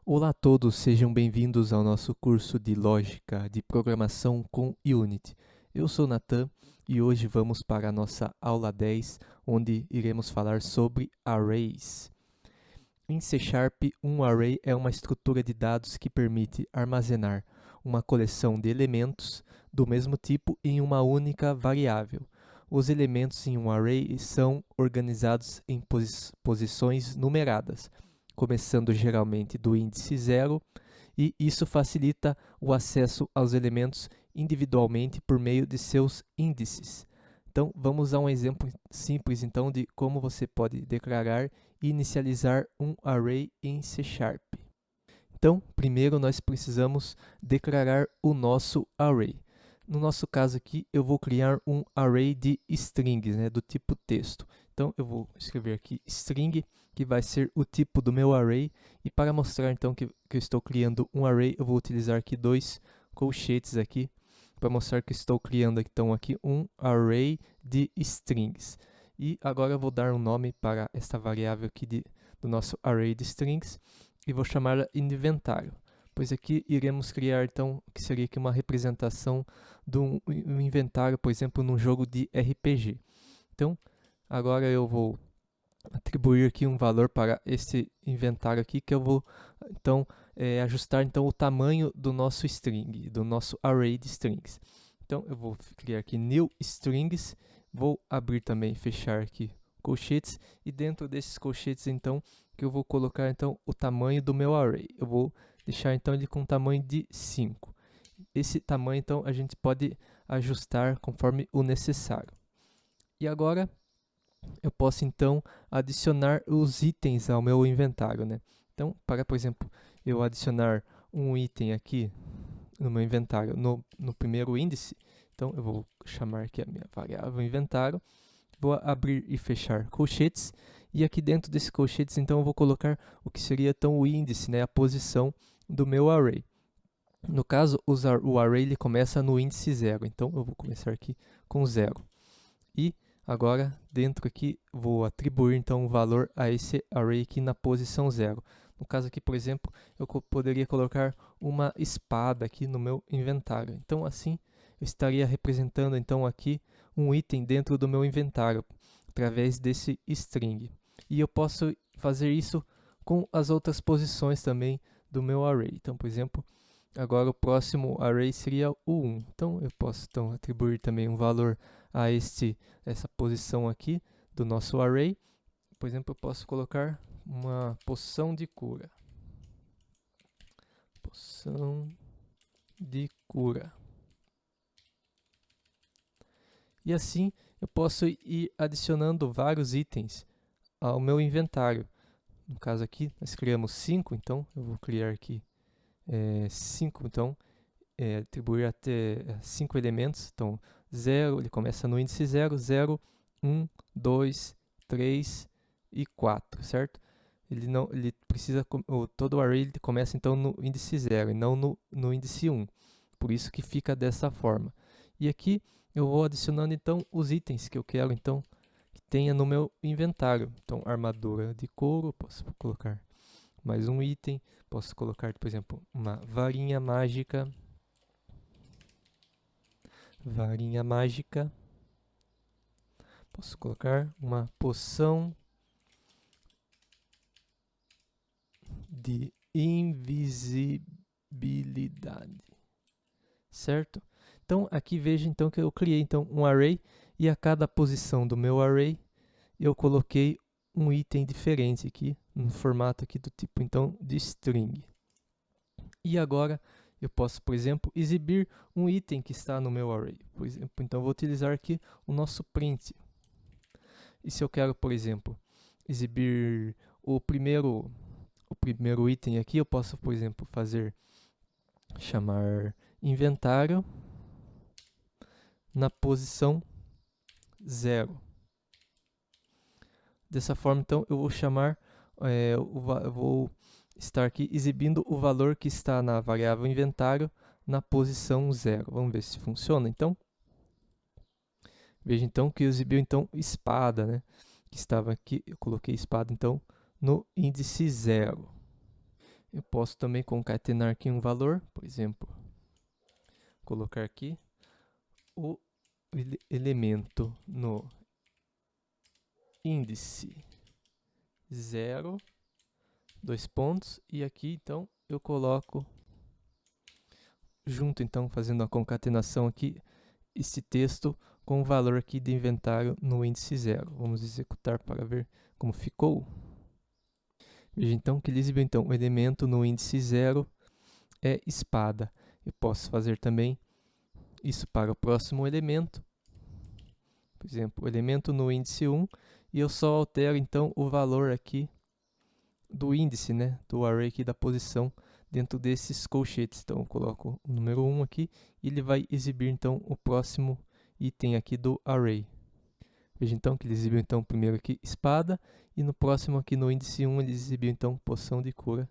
Olá a todos, sejam bem-vindos ao nosso curso de Lógica de Programação com Unity. Eu sou Nathan e hoje vamos para a nossa aula 10, onde iremos falar sobre arrays. Em C Sharp, um array é uma estrutura de dados que permite armazenar uma coleção de elementos do mesmo tipo em uma única variável. Os elementos em um array são organizados em posições numeradas, começando geralmente do índice 0, e isso facilita o acesso aos elementos individualmente por meio de seus índices. Então, vamos a um exemplo simples então de como você pode declarar e inicializar um array em C Sharp. Então, primeiro nós precisamos declarar o nosso array. No nosso caso aqui, eu vou criar um array de strings, do tipo texto. Então, eu vou escrever aqui string, que vai ser o tipo do meu array. E para mostrar então que eu estou criando um array, eu vou utilizar aqui dois colchetes aqui, para mostrar que estou criando então aqui um array de strings. E agora eu vou dar um nome para esta variável aqui do nosso array de strings e vou chamá-la inventário, pois aqui iremos criar então o que seria aqui uma representação de um inventário, por exemplo, num jogo de RPG. Então, agora eu vou atribuir aqui um valor para esse inventário aqui, que eu vou então ajustar então o tamanho do nosso string, do nosso array de strings. Então eu vou criar aqui new strings, vou abrir também, fechar aqui colchetes, e dentro desses colchetes então que eu vou colocar então o tamanho do meu array. Eu vou deixar então ele com tamanho de 5. Esse tamanho então a gente pode ajustar conforme o necessário. E agora eu posso então adicionar os itens ao meu inventário, Então, para, por exemplo, eu adicionar um item aqui no meu inventário no primeiro índice, então eu vou chamar aqui a minha variável inventário, vou abrir e fechar colchetes, e aqui dentro desses colchetes então eu vou colocar o que seria então o índice, a posição do meu array. No caso, o array ele começa no índice 0, então eu vou começar aqui com 0. E agora, dentro aqui, vou atribuir então um valor a esse array aqui na posição 0. No caso aqui, por exemplo, eu poderia colocar uma espada aqui no meu inventário. Então, assim, eu estaria representando então aqui um item dentro do meu inventário, através desse string. E eu posso fazer isso com as outras posições também do meu array. Então, por exemplo, agora o próximo array seria o 1. Então, eu posso então atribuir também um valor a essa posição aqui do nosso array. Por exemplo, eu posso colocar uma poção de cura. Poção de cura. E assim eu posso ir adicionando vários itens ao meu inventário. No caso aqui, nós criamos 5, então eu vou criar aqui 5, então atribuir até 5 elementos. Então, 0, ele começa no índice 0, 0, 1, 2, 3 e 4, certo? Ele precisa, todo o array ele começa então no índice 0 e não no índice 1. Por isso que fica dessa forma. E aqui eu vou adicionando então os itens que eu quero então que tenha no meu inventário. Então, armadura de couro, posso colocar mais um item, posso colocar, por exemplo, uma varinha mágica. Varinha mágica. Posso colocar uma poção de invisibilidade, certo? Então aqui veja então que eu criei então um array, e a cada posição do meu array eu coloquei um item diferente aqui no formato aqui do tipo então de string. E agora eu posso, por exemplo, exibir um item que está no meu array. Por exemplo, então eu vou utilizar aqui o nosso print. E se eu quero, por exemplo, exibir o primeiro item aqui, eu posso, por exemplo, chamar inventário na posição 0. Dessa forma, então, eu vou chamar, eu vou estar aqui exibindo o valor que está na variável inventário na posição 0. Vamos ver se funciona, então. Veja, então, que exibiu, então, espada, que estava aqui, eu coloquei espada, então, no índice 0. Eu posso também concatenar aqui um valor, por exemplo, colocar aqui o elemento no índice 0, 2 pontos, e aqui então eu coloco junto, então fazendo a concatenação aqui, esse texto com o valor aqui de inventário no índice 0. Vamos executar para ver como ficou. Veja então que ele exibiu então o elemento no índice 0 é espada. Eu posso fazer também isso para o próximo elemento. Por exemplo, o elemento no índice 1, e eu só altero então o valor aqui do índice, né, do array aqui da posição dentro desses colchetes. Então eu coloco o número 1 aqui e ele vai exibir então o próximo item aqui do array. Veja então que ele exibiu então primeiro aqui espada, e no próximo aqui no índice 1 ele exibiu então poção de cura,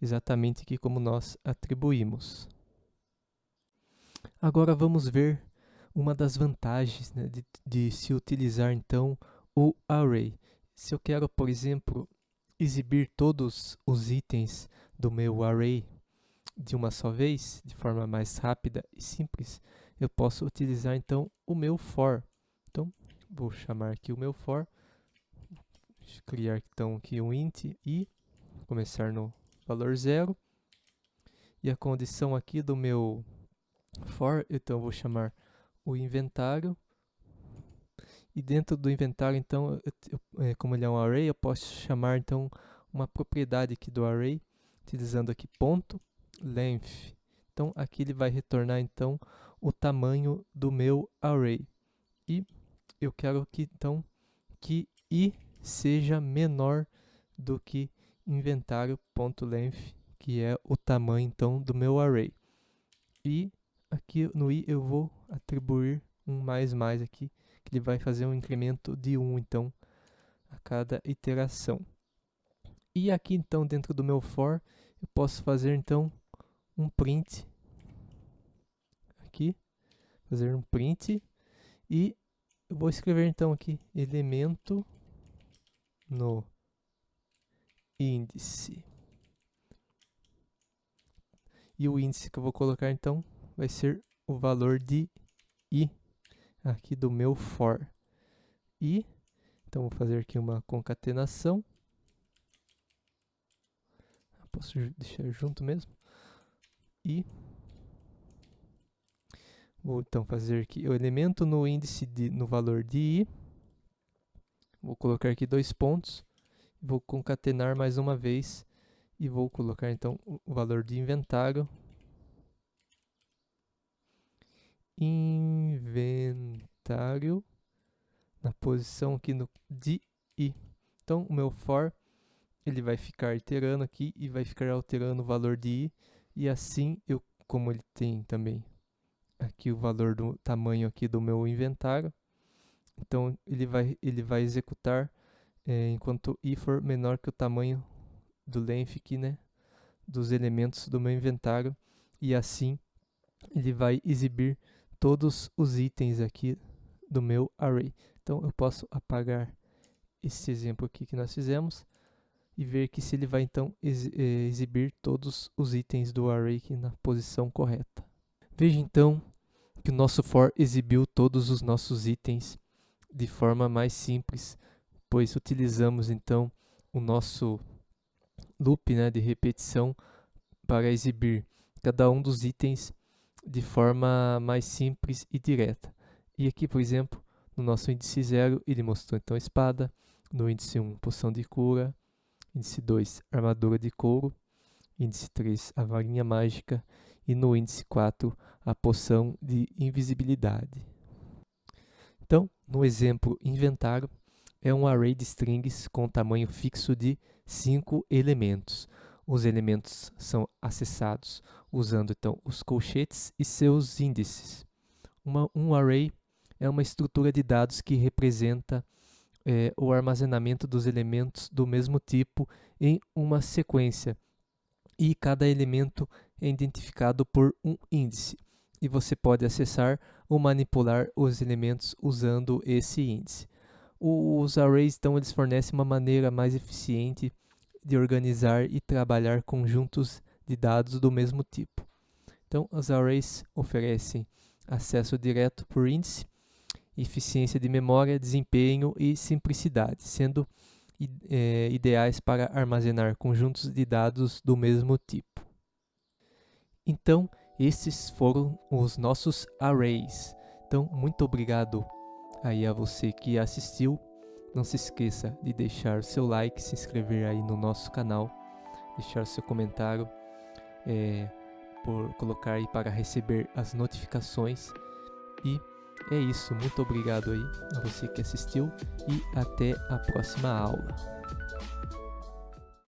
exatamente aqui como nós atribuímos. Agora vamos ver uma das vantagens, né, de se utilizar então o array. Se eu quero, por exemplo, exibir todos os itens do meu array de uma só vez, de forma mais rápida e simples, eu posso utilizar então o meu for. Então, vou chamar aqui o meu for, criar então aqui um int i, começar no valor 0, e a condição aqui do meu for, então eu vou chamar o inventário, e dentro do inventário, então, como ele é um array, eu posso chamar então uma propriedade aqui do array, utilizando aqui ponto length. Então aqui ele vai retornar então o tamanho do meu array, e eu quero que então que i seja menor do que inventário.length, que é o tamanho então do meu array. E aqui no i eu vou atribuir um mais aqui, que ele vai fazer um incremento de 1 então a cada iteração. E aqui então dentro do meu for eu posso fazer então um print aqui, fazer um print, e eu vou escrever então aqui elemento no índice, e o índice que eu vou colocar então vai ser o valor de i aqui do meu for. E então vou fazer aqui uma concatenação, posso deixar junto mesmo, e vou então fazer aqui o elemento no índice no valor de i, vou colocar aqui 2 pontos, vou concatenar mais uma vez e vou colocar então o valor de inventário, na posição aqui de i. Então o meu for ele vai ficar iterando aqui e vai ficar alterando o valor de i, e assim como ele tem também aqui o valor do tamanho aqui do meu inventário, então ele vai executar enquanto i for menor que o tamanho do length aqui, né, dos elementos do meu inventário, e assim ele vai exibir todos os itens aqui do meu array. Então eu posso apagar esse exemplo aqui que nós fizemos e ver que se ele vai então exibir todos os itens do array aqui na posição correta. Veja então que o nosso for exibiu todos os nossos itens de forma mais simples, pois utilizamos então o nosso loop, né, de repetição para exibir cada um dos itens de forma mais simples e direta. E aqui, por exemplo, no nosso índice 0, ele mostrou então a espada, no índice 1, poção de cura, índice 2, armadura de couro, índice 3, a varinha mágica, e no índice 4, a poção de invisibilidade. Então, no exemplo inventário, é um array de strings com tamanho fixo de 5 elementos. Os elementos são acessados usando então os colchetes e seus índices. Um array é uma estrutura de dados que representa o armazenamento dos elementos do mesmo tipo em uma sequência, e cada elemento é identificado por um índice, e você pode acessar ou manipular os elementos usando esse índice. Os arrays então eles fornecem uma maneira mais eficiente de organizar e trabalhar conjuntos de dados do mesmo tipo. Então, as arrays oferecem acesso direto por índice, eficiência de memória, desempenho e simplicidade, sendo ideais para armazenar conjuntos de dados do mesmo tipo. Então, esses foram os nossos arrays. Então, muito obrigado aí a você que assistiu. Não se esqueça de deixar seu like, se inscrever aí no nosso canal, deixar seu comentário, por colocar aí para receber as notificações. E é isso, muito obrigado aí a você que assistiu e até a próxima aula.